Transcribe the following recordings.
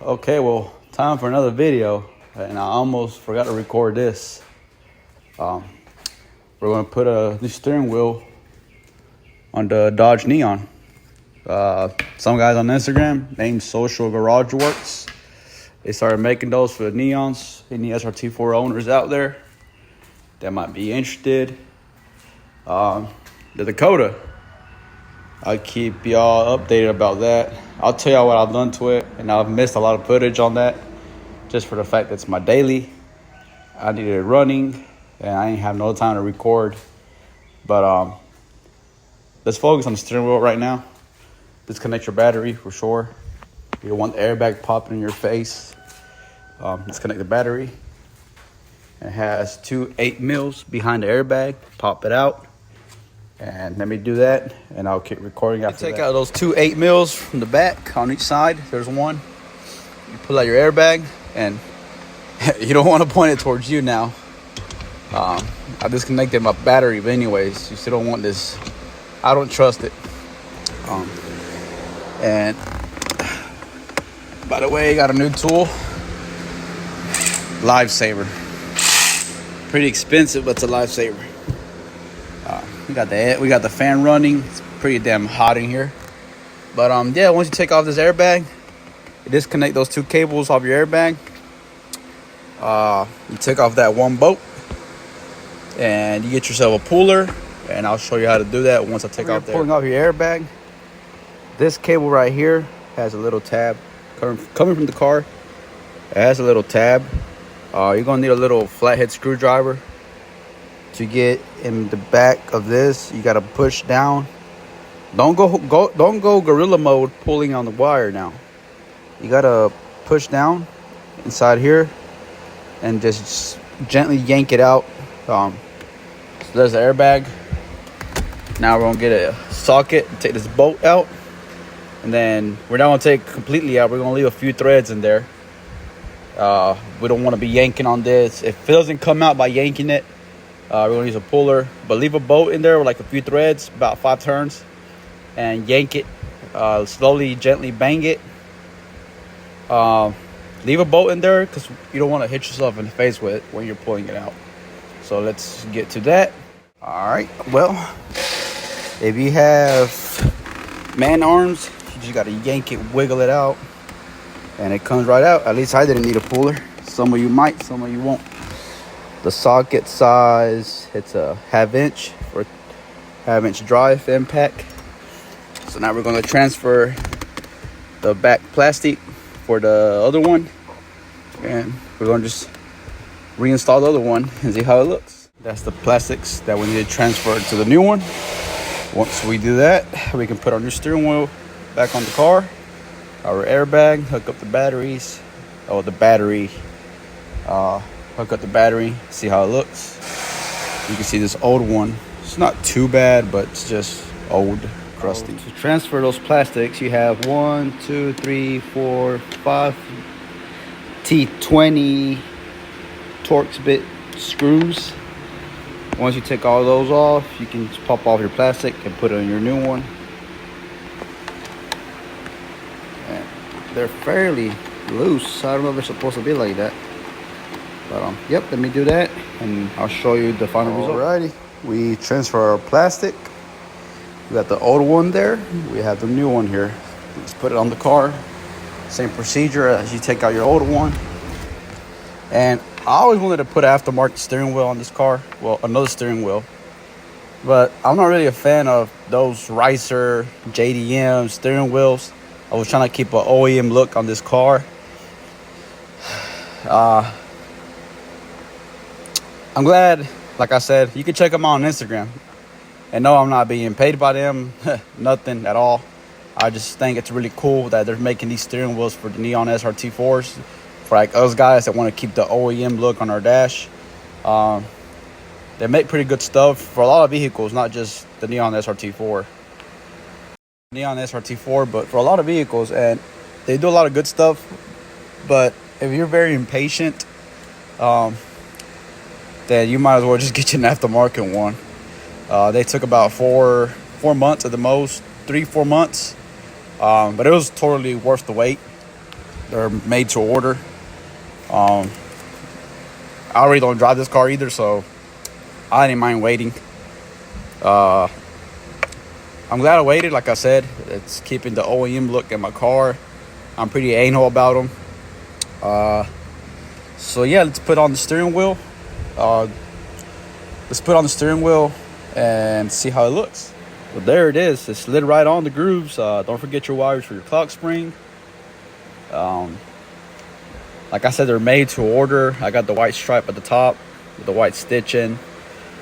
Okay, well, time for another video, and I almost forgot to record this. We're gonna put a new steering wheel on the Dodge Neon. Some guys on Instagram named Social Garage Works, they started making those for the Neons. Any srt4 owners out there that might be interested. The Dakota, I'll keep y'all updated about that. I'll tell y'all what I've done to it, and I've missed a lot of footage on that just for the fact that it's my daily. I needed it running, and I ain't have no time to record. But let's focus on the steering wheel right now. Disconnect your battery for sure. You don't want the airbag popping in your face. Disconnect the battery. It has two 8 mils behind the airbag. Pop it out. And let me do that, and I'll keep recording after that. Take out those two 8 mils from the back on each side. There's one. You pull out your airbag, and you don't want to point it towards you now. I disconnected my battery, but anyways, you still don't want this. I don't trust it. And by the way, got a new tool. Lifesaver. Pretty expensive, but it's a lifesaver. We got the fan running. It's pretty damn hot in here. But yeah, once you take off this airbag, you disconnect those two cables off your airbag. You take off that one bolt, and you get yourself a puller. And I'll show you how to do that once I take off there. Pulling off your airbag, this cable right here has a little tab coming from the car. It has a little tab. You're gonna need a little flathead screwdriver. To get in the back of this, you gotta push down. Don't go gorilla mode pulling on the wire now. You gotta push down inside here and just gently yank it out. So there's the airbag. Now we're gonna get a socket and take this bolt out, and then we're not gonna take it completely out. We're gonna leave a few threads in there. We don't want to be yanking on this. If it doesn't come out by yanking it, we're going to use a puller, but leave a bolt in there with like a few threads, about 5 turns, and yank it. Slowly, gently bang it. Leave a bolt in there because you don't want to hit yourself in the face with it when you're pulling it out. So let's get to that. All right, well, if you have man arms, you just got to yank it, wiggle it out, and it comes right out. At least I didn't need a puller. Some of you might, some of you won't. The socket size, it's a 1/2 inch for 1/2 inch drive impact. So now we're going to transfer the back plastic for the other one, and we're going to just reinstall the other one and see how it looks. That's the plastics that we need to transfer to the new one. Once we do that, we can put our new steering wheel back on the car, our airbag, hook up the batteries, hook up the battery, see how it looks. You can see this old one. It's not too bad, but it's just old, crusty. To transfer those plastics, you have 1, 2, 3, 4, 5 T20 Torx bit screws. Once you take all those off, you can just pop off your plastic and put it on your new one. And they're fairly loose. I don't know if they're supposed to be like that. But yep, let me do that, and I'll show you the final result. Alrighty, we transfer our plastic. We got the old one there. We have the new one here. Let's put it on the car. Same procedure as you take out your old one. And I always wanted to put an aftermarket steering wheel on this car. Well, another steering wheel. But I'm not really a fan of those Ricer JDM steering wheels. I was trying to keep an OEM look on this car. I'm glad, like I said, you can check them out on Instagram. And no, I'm not being paid by them, nothing at all. I just think it's really cool that they're making these steering wheels for the Neon srt4s, for like us guys that want to keep the OEM look on our dash. They make pretty good stuff for a lot of vehicles, not just the Neon srt4. Neon srt4, but for a lot of vehicles, and they do a lot of good stuff. But if you're very impatient, then you might as well just get you an aftermarket one. They took about four months at the most, 3-4 months. But it was totally worth the wait. They're made to order. I already don't drive this car either, so I didn't mind waiting. I'm glad I waited. Like I said, it's keeping the OEM look in my car. I'm pretty anal about them. So yeah, let's put on the steering wheel. Let's put on the steering wheel and see how it looks. Well, there it is. It slid right on the grooves. Don't forget your wires for your clock spring. Like I said, they're made to order. I got the white stripe at the top with the white stitching.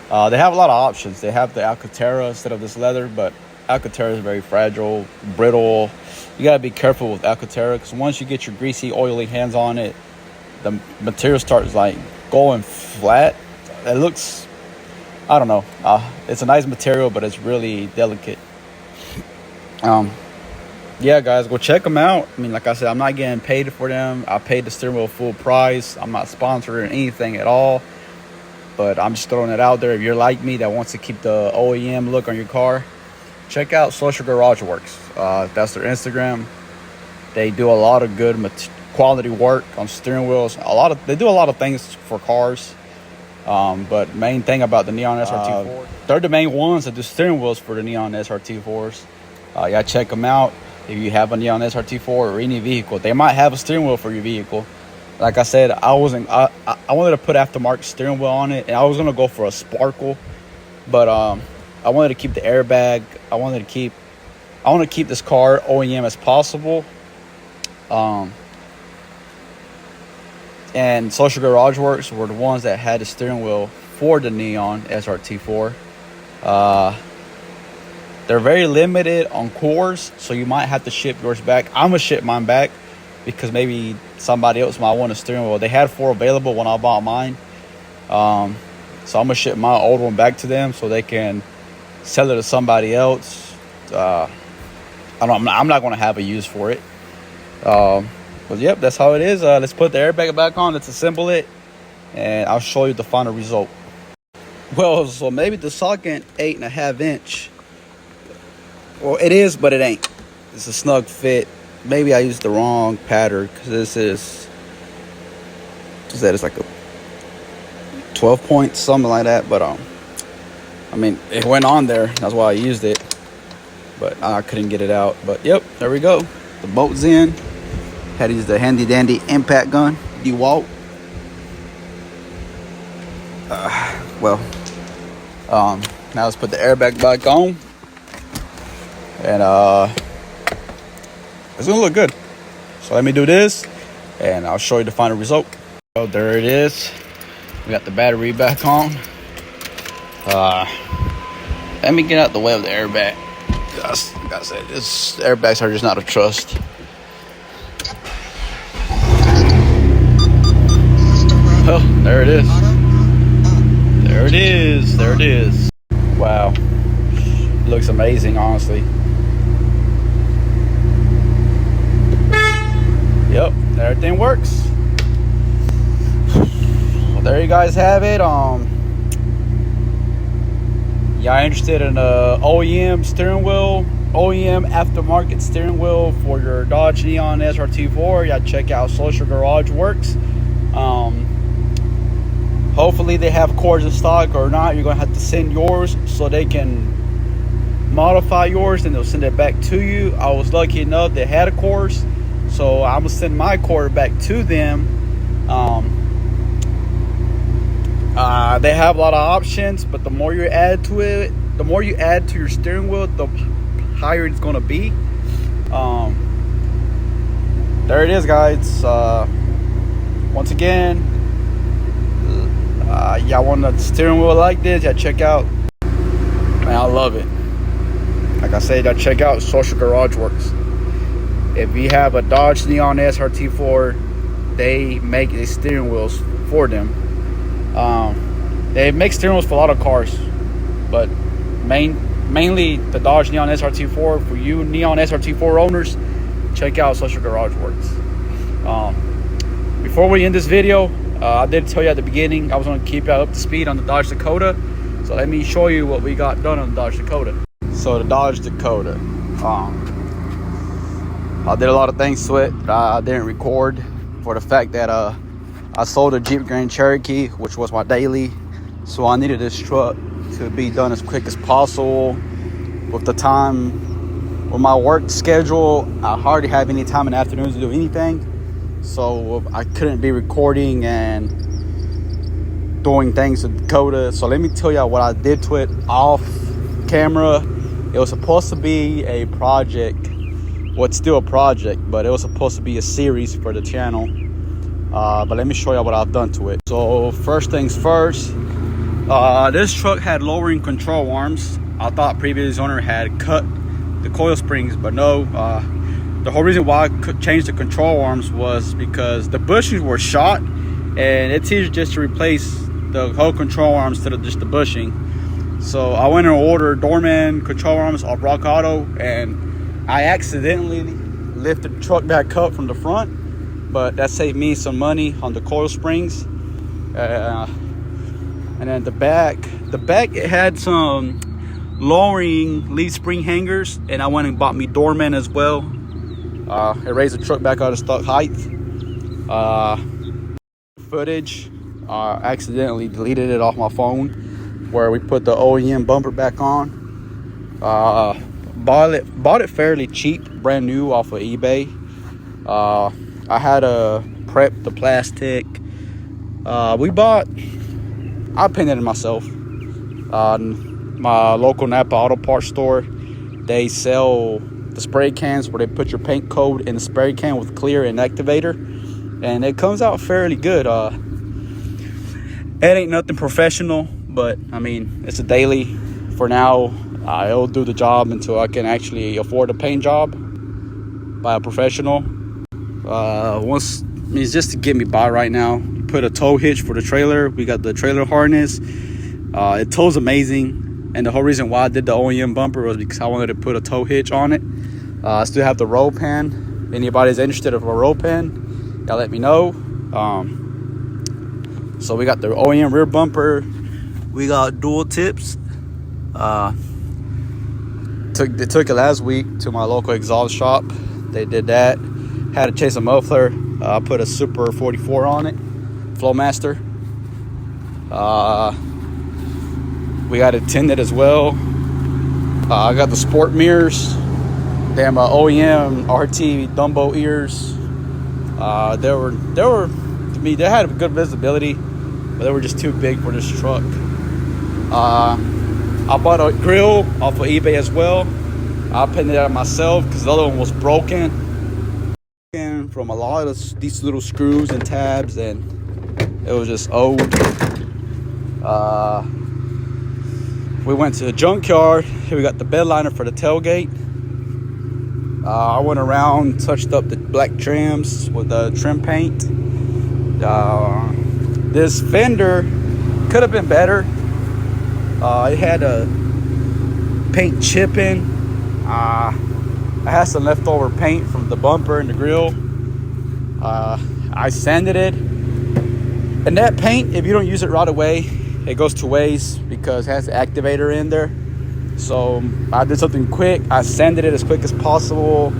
They have a lot of options. They have the Alcantara instead of this leather, but Alcantara is very fragile, brittle. You gotta be careful with Alcantara because once you get your greasy, oily hands on it, the material starts like going flat. It looks, I don't know. It's a nice material, but it's really delicate. Yeah, guys, go check them out. I mean, like I said, I'm not getting paid for them. I paid the steering wheel full price. I'm not sponsoring anything at all. But I'm just throwing it out there. If you're like me that wants to keep the OEM look on your car, check out Social Garage Works. That's their Instagram. They do a lot of good quality work on steering wheels. They do a lot of things for cars. But main thing about the Neon SRT4, they're the main ones that do steering wheels for the Neon SRT4s. Yeah, check them out. If you have a Neon SRT4 or any vehicle, they might have a steering wheel for your vehicle. Like I said, I wanted to put aftermarket steering wheel on it, and I was gonna go for a sparkle, but I wanted to keep the airbag. I want to keep this car OEM as possible. And Social Garage Works were the ones that had the steering wheel for the Neon SRT4. They're very limited on cores, so you might have to ship yours back. I'm gonna ship mine back because maybe somebody else might want a steering wheel. They had 4 available when I bought mine, so I'm gonna ship my old one back to them so they can sell it to somebody else. I'm not gonna have a use for it. But yep, that's how it is. Let's put the airbag back on. Let's assemble it, and I'll show you the final result. Well, so maybe the socket 8.5 inch. Well, it is, but it ain't. It's a snug fit. Maybe I used the wrong pattern because this is it's like a 12 point, something like that. But I mean, it went on there. That's why I used it. But I couldn't get it out. But yep, there we go. The bolt's in. Had to use the handy dandy impact gun, DeWalt. Now let's put the airbag back on. And it's gonna look good. So let me do this and I'll show you the final result. Oh, there it is. We got the battery back on. Let me get out the way of the airbag. Like I said, this airbags are just not a trust. Oh, there it is. There it is. There it is. Wow. Looks amazing, honestly. Yep, everything works. Well, there you guys have it. Y'all interested in a OEM steering wheel, OEM aftermarket steering wheel for your Dodge Neon SRT4? Y'all check out Social Garage Works. Hopefully they have cores in stock, or not, you're gonna have to send yours so they can modify yours and they'll send it back to you. I was lucky enough they had a course, so I'm gonna send my core back to them. They have a lot of options, but the more you add to it, the more you add to your steering wheel, the higher it's gonna be. There it is, guys. Once again, y'all want a steering wheel like this, y'all check out. Man, I love it. Like I said, y'all check out Social Garage Works. If you have a Dodge Neon SRT4, they make the steering wheels for them. They make steering wheels for a lot of cars, but mainly the Dodge Neon SRT4. For you Neon SRT4 owners, check out Social Garage Works. Before we end this video, I did tell you at the beginning I was going to keep you up to speed on the Dodge Dakota. So let me show you what we got done on the Dodge Dakota. So the Dodge Dakota, I did a lot of things to it. I didn't record for the fact that I sold a Jeep Grand Cherokee, which was my daily. So I needed this truck to be done as quick as possible. With the time, with my work schedule, I hardly have any time in the afternoons to do anything. So I couldn't be recording and doing things with Dakota. So let me tell y'all what I did to it off camera. It was supposed to be a project. Well, it's still a project, but it was supposed to be a series for the channel. But let me show you what I've done to it. So first things first, this truck had lowering control arms. I thought previous owner had cut the coil springs, but no. The whole reason why I could change the control arms was because the bushings were shot, and it's easier just to replace the whole control arms instead of just the bushing. So I went and ordered doorman control arms off Rock Auto, and I accidentally lifted the truck back up from the front, but that saved me some money on the coil springs. And then the back it had some lowering lead spring hangers, and I went and bought me doorman as well. It raised the truck back out of stock height. Footage, accidentally deleted it off my phone, where we put the OEM bumper back on. Bought it fairly cheap, brand new off of eBay. I had to prep the plastic. I painted it myself. My local Napa Auto Parts store, they sell the spray cans where they put your paint code in the spray can with clear and activator, and it comes out fairly good. It ain't nothing professional, but I mean, it's a daily for now. It'll do the job until I can actually afford a paint job by a professional. It's just to get me by right now. Put a tow hitch for the trailer. We got the trailer harness. It tows amazing, and the whole reason why I did the OEM bumper was because I wanted to put a tow hitch on it. I still have the roll pan. If anybody's interested in a roll pan, y'all let me know. So we got the OEM rear bumper. We got dual tips. They took it last week to my local exhaust shop. They did that. Had to chase a muffler. I put a Super 44 on it, Flowmaster. We got it tinted as well. I got the sport mirrors. They have my OEM RT Dumbo ears. They were to me, they had good visibility, but they were just too big for this truck. I bought a grill off of eBay as well. I painted it out myself because the other one was broken from a lot of these little screws and tabs, and it was just old. We went to the junkyard. Here we got the bed liner for the tailgate. I went around, touched up the black trims with the trim paint. This fender could have been better. It had a paint chipping. I had some leftover paint from the bumper and the grill. I sanded it, and that paint, if you don't use it right away, it goes to waste because it has the activator in there. So I did something quick. I sanded it as quick as possible,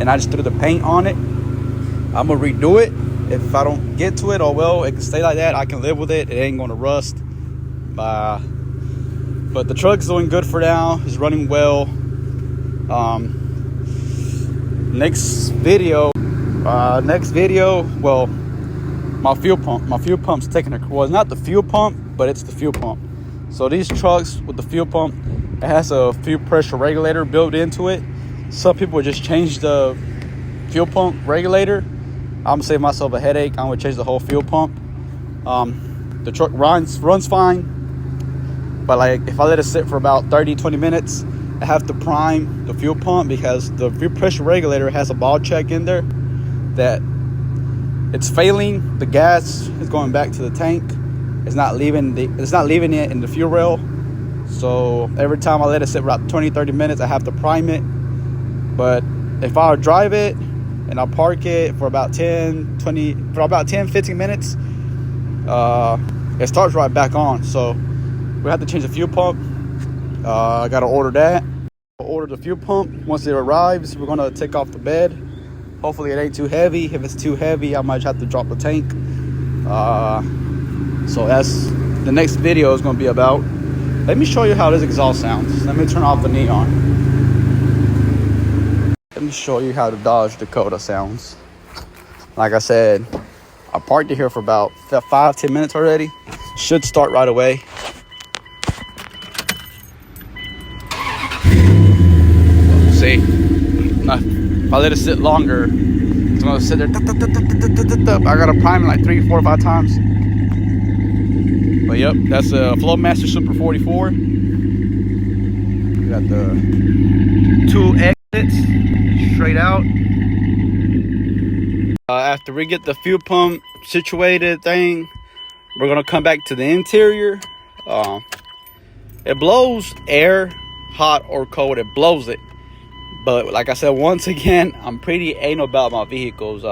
and I just threw the paint on it. I'm gonna redo it. If I don't get to it, oh well, it can stay like that. I can live with it. It ain't gonna rust. But the truck's doing good for now. It's running well. Next video, well, my fuel pump's taking a, well, it's not the fuel pump, but it's the fuel pump. So these trucks with the fuel pump, it has a fuel pressure regulator built into it. Some people just change the fuel pump regulator. I'm gonna save myself a headache. I'm gonna change the whole fuel pump. The truck runs fine, but like if I let it sit for about 30-20 minutes, I have to prime the fuel pump because the fuel pressure regulator has a ball check in there that it's failing. The gas is going back to the tank. It's not leaving it in the fuel rail. So every time I let it sit for about 20-30 minutes, I have to prime it. But if I drive it and I park it for about 10-15 minutes, it starts right back on. So we have to change the fuel pump. I gotta order that. I'll order the fuel pump. Once it arrives, we're gonna take off the bed. Hopefully it ain't too heavy. If it's too heavy, I might have to drop the tank. So that's the next video is going to be about. Let me show you how this exhaust sounds. Let me turn off the neon. Let me show you how the Dodge Dakota sounds. Like I said, I parked it here for about 5-10 minutes already. Should start right away. See, if I let it sit longer, it's gonna sit there. I gotta prime it like 3, 4, 5 times. But yep, that's a Flowmaster Super 44. We got the 2 exits straight out. After we get the fuel pump situated thing, we're gonna come back to the interior. It blows air, hot or cold, it blows it. But like I said, once again, I'm pretty anal about my vehicles.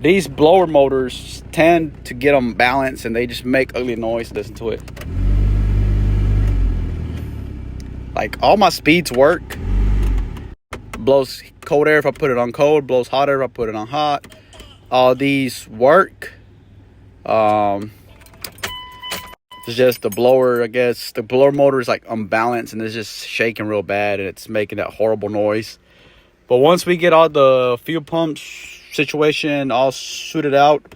These blower motors tend to get them balanced and they just make ugly noise. Listen to it. Like all my speeds work. Blows cold air if I put it on cold, blows hot air if I put it on hot. All these work. It's just the blower, I guess. The blower motor is like unbalanced and it's just shaking real bad and it's making that horrible noise. But once we get all the fuel pumps situation all suited out,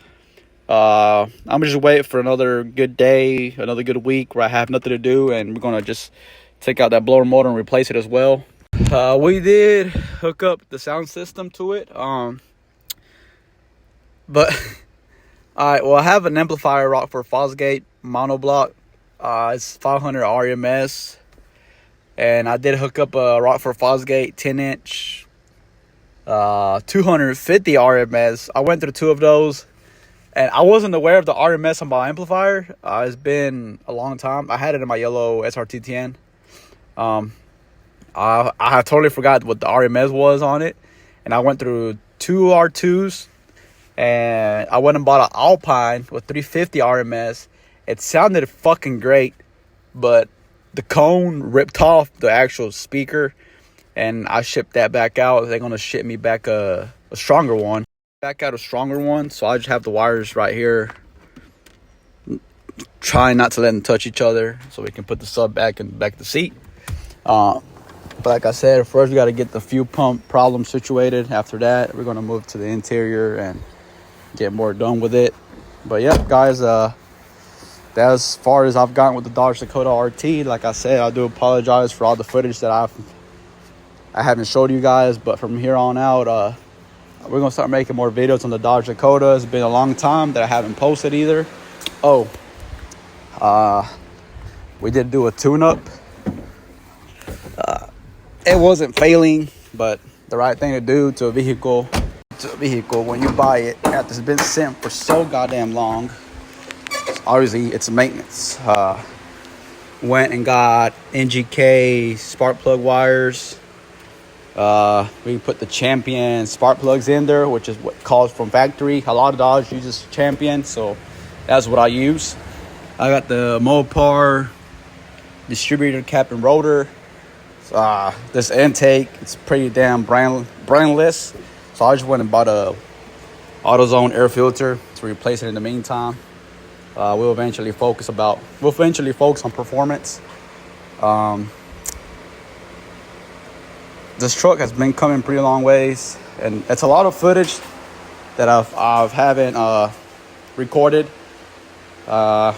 I'm just wait for another good day, another good week where I have nothing to do, and we're gonna just take out that blower motor and replace it as well. We did hook up the sound system to it, but alright, well, I have an amplifier Rockford Fosgate monoblock. It's 500 RMS, and I did hook up a Rockford Fosgate 10-inch 250 RMS. I went through 2 of those, and I wasn't aware of the RMS on my amplifier. It's been a long time. I had it in my yellow srt4. I totally forgot what the RMS was on it, and I went through 2 R2s, and I went and bought an Alpine with 350 RMS. It sounded fucking great, but the cone ripped off the actual speaker, and I shipped that back out. They're gonna ship me back a stronger one. So I just have the wires right here, trying not to let them touch each other so we can put the sub back in back of the seat. But like I said, first we got to get the fuel pump problem situated. After that, we're gonna move to the interior and get more done with it. But yeah, guys, that's as far as I've gotten with the Dodge Dakota RT. Like I said, I do apologize for all the footage that I haven't showed you guys, but from here on out, we're gonna start making more videos on the Dodge Dakota. It's been a long time that I haven't posted either. We did do a tune-up. It wasn't failing, but the right thing to do to a vehicle when you buy it after it's been sent for so goddamn long. Obviously, it's maintenance. Went and got NGK spark plug wires. We put the Champion spark plugs in there, which is what calls from factory. A lot of Dodge uses Champion, so that's what I use. I got the Mopar distributor cap and rotor. This intake, it's pretty damn brandless, so I just went and bought a AutoZone air filter to replace it in the meantime. We'll eventually focus on performance. This truck has been coming pretty long ways, and it's a lot of footage that I haven't recorded. I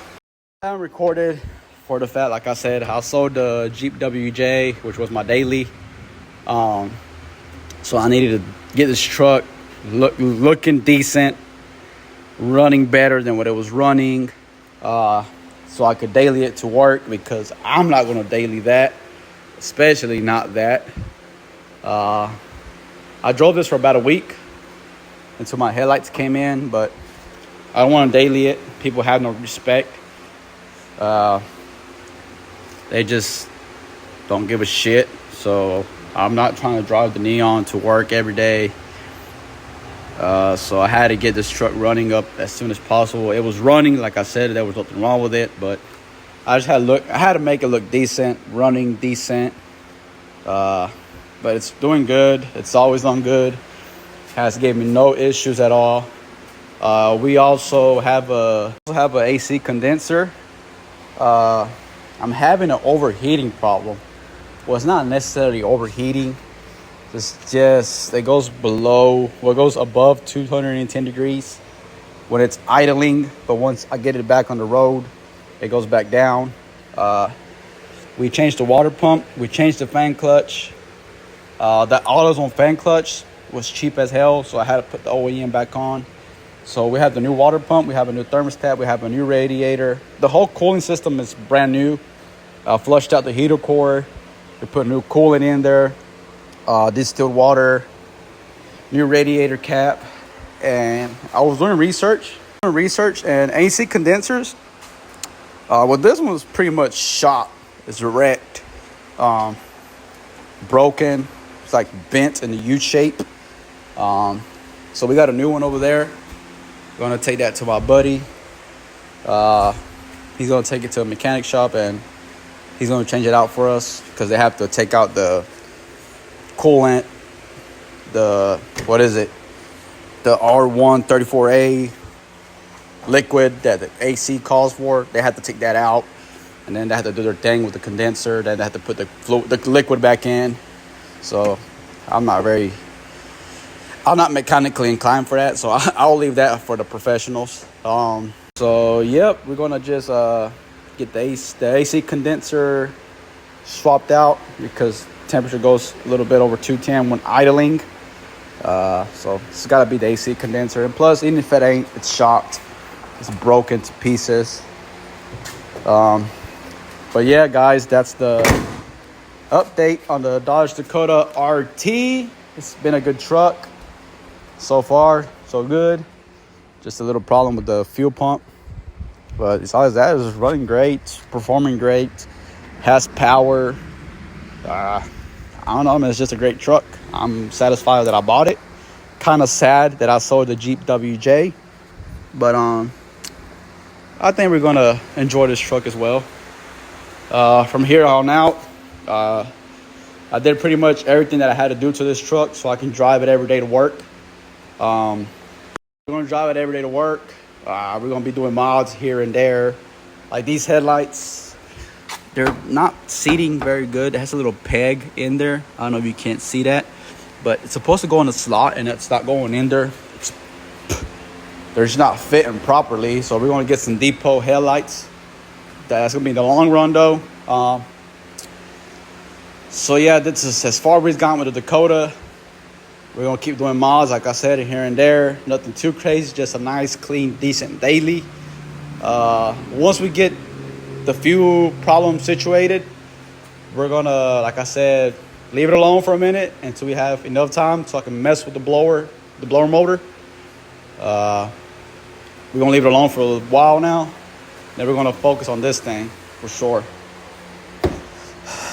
haven't recorded for the fact, like I said, I sold the Jeep WJ, which was my daily. So I needed to get this truck looking decent, running better than what it was running, so I could daily it to work, because I'm not going to daily that, especially not that. I drove this for about a week until my headlights came in, but I don't want to daily it. People have no respect. They just don't give a shit. So I'm not trying to drive the Neon to work every day. So I had to get this truck running up as soon as possible. It was running, like I said, there was nothing wrong with it, but I just had to make it look decent, running decent. But it's doing good. It's always done good. Has gave me no issues at all. We also have a AC condenser. I'm having an overheating problem. Well, it's not necessarily overheating. It's just it goes below, well, it goes above 210 degrees when it's idling, but once I get it back on the road, it goes back down. We changed the water pump. We changed the fan clutch. That AutoZone fan clutch was cheap as hell, so I had to put the OEM back on. So we have the new water pump. We have a new thermostat. We have a new radiator. The whole cooling system is brand new. Flushed out the heater core. We put new coolant in there. Distilled water. New radiator cap. And I was doing research and AC condensers. Well, this one was pretty much shot. It's wrecked. Broken. It's like bent in the U shape. So we got a new one over there. Gonna take that to my buddy. He's gonna take it to a mechanic shop and he's gonna change it out for us because they have to take out the coolant, the R134A liquid that the AC calls for. They have to take that out, and then they have to do their thing with the condenser. Then they have to put the liquid back in. So I'm not mechanically inclined for that, so I'll leave that for the professionals. So yep, we're gonna just get the AC condenser swapped out because temperature goes a little bit over 210 when idling. So it's got to be the AC condenser, and plus, even if it ain't, it's shot, it's broken to pieces. But yeah, guys, that's the update on the Dodge Dakota RT. It's been a good truck. So far, so good. Just a little problem with the fuel pump. But besides that, it's running great, performing great, has power. I don't know, man, it's just a great truck. I'm satisfied that I bought it. Kind of sad that I sold the Jeep WJ. But I think we're going to enjoy this truck as well. From here on out, I did pretty much everything that I had to do to this truck so I can drive it every day to work. We're going to drive it every day to work. We're going to be doing mods here and there. Like these headlights, they're not seating very good. It has a little peg in there. I don't know if you can't see that, but it's supposed to go in the slot and it's not going in there. They're just not fitting properly. So we're going to get some depot headlights. That's going to be in the long run though. So yeah, this is as far as we've gone with the Dakota. We're going to keep doing mods, like I said, here and there. Nothing too crazy, just a nice, clean, decent daily. Once we get the fuel problem situated, we're going to, like I said, leave it alone for a minute until we have enough time so I can mess with the blower motor. We're going to leave it alone for a while now. Then we're going to focus on this thing for sure.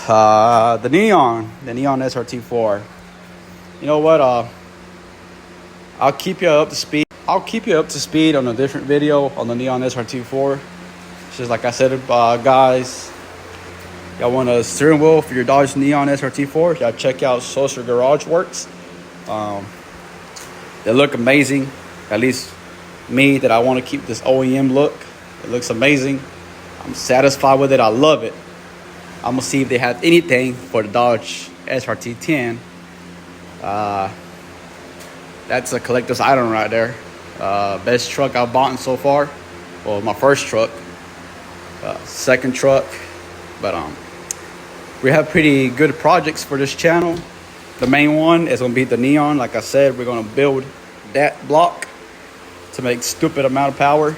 The Neon srt4. You know what? I'll keep you up to speed. On a different video on the Neon srt4. It's just like I said, guys. Y'all want a steering wheel for your Dodge Neon srt4? Y'all check out Social Garage Works. They look amazing. At least me, that I want to keep this OEM look. It looks amazing. I'm satisfied with it. I love it. I'm gonna see if they have anything for the Dodge SRT10. That's a collector's item right there. Best truck I've bought so far. Well, my first truck, second truck, but we have pretty good projects for this channel. The main one is gonna be the Neon. Like I said, we're gonna build that block to make stupid amount of power.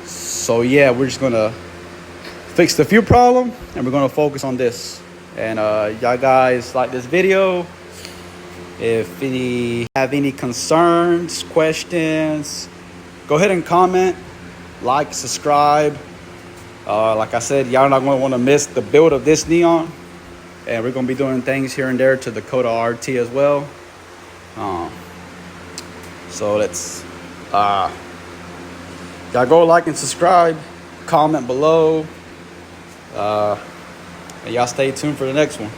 So yeah, we're just gonna fix the fuel problem and we're gonna focus on this. And y'all guys like this video. If you have any concerns, questions, go ahead and comment, like, subscribe. Like I said, y'all not gonna want to miss the build of this Neon. And we're gonna be doing things here and there to the Dakota RT as well. So let's y'all go like and subscribe, comment below. And y'all stay tuned for the next one.